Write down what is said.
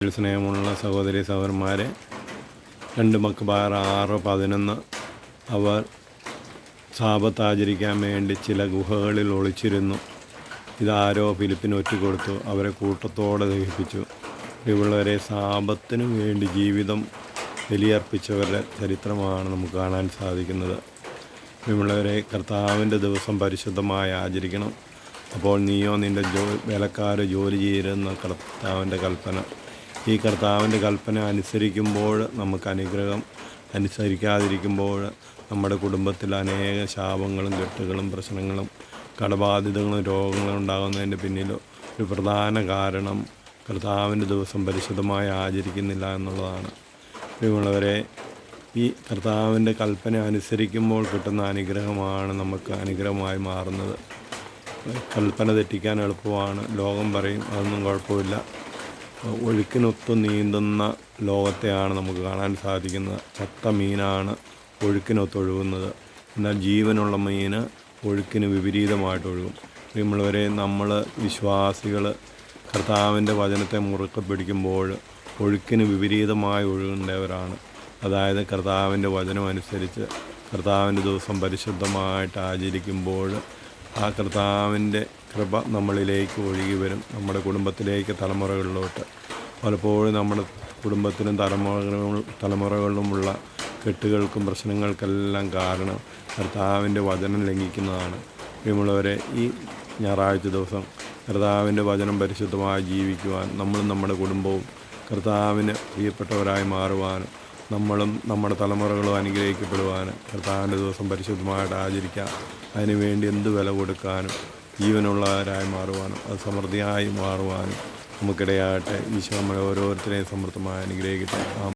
സ്നേഹമുള്ള സഹോദരി സഹോദരന്മാരെ, 2 മക്ബാർ 6:11 അവർ സാബത്ത് ആചരിക്കാൻ വേണ്ടി ചില ഗുഹകളിൽ ഒളിച്ചിരുന്നു. ഇതാരോ ഫിലിപ്പിന് ഒറ്റുകൊടുത്തു. അവരെ കൂട്ടത്തോടെ ദഹിപ്പിച്ചു. ഇവളവരെ സാബത്തിന് വേണ്ടി ജീവിതം ബലിയർപ്പിച്ചവരുടെ ചരിത്രമാണ് നമുക്ക് കാണാൻ സാധിക്കുന്നത്. ഇവളവരെ കർത്താവിൻ്റെ ദിവസം പരിശുദ്ധമായി ആചരിക്കണം. അപ്പോൾ നീയോ നിൻ്റെ വേലക്കാർ ജോലി ചെയ്തിരുന്ന കർത്താവിൻ്റെ കൽപ്പന. ഈ കർത്താവിൻ്റെ കൽപ്പന അനുസരിക്കുമ്പോൾ നമുക്ക് അനുഗ്രഹം, അനുസരിക്കാതിരിക്കുമ്പോൾ നമ്മുടെ കുടുംബത്തിൽ അനേക ശാപങ്ങളും കെട്ടുകളും പ്രശ്നങ്ങളും കടബാധിതകളും രോഗങ്ങളും ഉണ്ടാകുന്നതിൻ്റെ പിന്നിൽ ഒരു പ്രധാന കാരണം കർത്താവിൻ്റെ ദിവസം പരിശുദ്ധമായി ആചരിക്കുന്നില്ല എന്നുള്ളതാണ്. പ്രിയമുള്ളവരെ, ഈ കർത്താവിൻ്റെ കൽപ്പന അനുസരിക്കുമ്പോൾ കിട്ടുന്ന അനുഗ്രഹമാണ് നമുക്ക് അനുഗ്രഹമായി മാറുന്നത്. കൽപ്പന തെറ്റിക്കാൻ എളുപ്പമാണ്. ലോകം പറയും അതൊന്നും കുഴപ്പമില്ല. ഒഴുക്കിനൊത്ത് നീന്തുന്ന ലോകത്തെയാണ് നമുക്ക് കാണാൻ സാധിക്കുന്നത്. ചത്ത മീനാണ് ഒഴുക്കിനൊത്ത് ഒഴുകുന്നത്. എന്നാൽ ജീവനുള്ള മീൻ ഒഴുക്കിന് വിപരീതമായിട്ട് ഒഴുകും. പ്രിയമുള്ളവരെ, നമ്മൾ വിശ്വാസികൾ കർത്താവിൻ്റെ വചനത്തെ മുറുക്കെ പിടിക്കുമ്പോൾ ഒഴുക്കിന് വിപരീതമായി ഒഴുകേണ്ടവരാണ്. അതായത് കർത്താവിൻ്റെ വചനം അനുസരിച്ച് കർത്താവിൻ്റെ ദിവസം പരിശുദ്ധമായിട്ട് ആചരിക്കുമ്പോൾ ആ കർത്താവിൻ്റെ കൃപ നമ്മളിലേക്ക് ഒഴുകി വരും, നമ്മുടെ കുടുംബത്തിലേക്ക്, തലമുറകളിലോട്ട്. പലപ്പോഴും നമ്മുടെ കുടുംബത്തിനും തലമുറകളിലുമുള്ള കെട്ടുകൾക്കും പ്രശ്നങ്ങൾക്കെല്ലാം കാരണം കർത്താവിൻ്റെ വചനം ലംഘിക്കുന്നതാണ്. പ്രിയമുള്ളവരെ, ഈ ഞായറാഴ്ച ദിവസം കർത്താവിൻ്റെ വചനം പരിശുദ്ധമായി ജീവിക്കുവാൻ നമ്മളും നമ്മുടെ കുടുംബവും കർത്താവിന് പ്രിയപ്പെട്ടവരായി മാറുവാനും നമ്മളും നമ്മുടെ തലമുറകളും അനുഗ്രഹിക്കപ്പെടുവാനും കർത്താവിൻ്റെ ദിവസം പരിശുദ്ധമായിട്ട് ആചരിക്കാം. അതിനുവേണ്ടി എന്ത് വില കൊടുക്കാനും ജീവനുള്ളവരായി മാറുവാനും അത് സമൃദ്ധിയായി മാറുവാനും നമുക്കിടയാകട്ടെ. ഈശോ നമ്മളെ ഓരോരുത്തരെയും സമൃദ്ധമായി അനുഗ്രഹിക്കട്ടെ.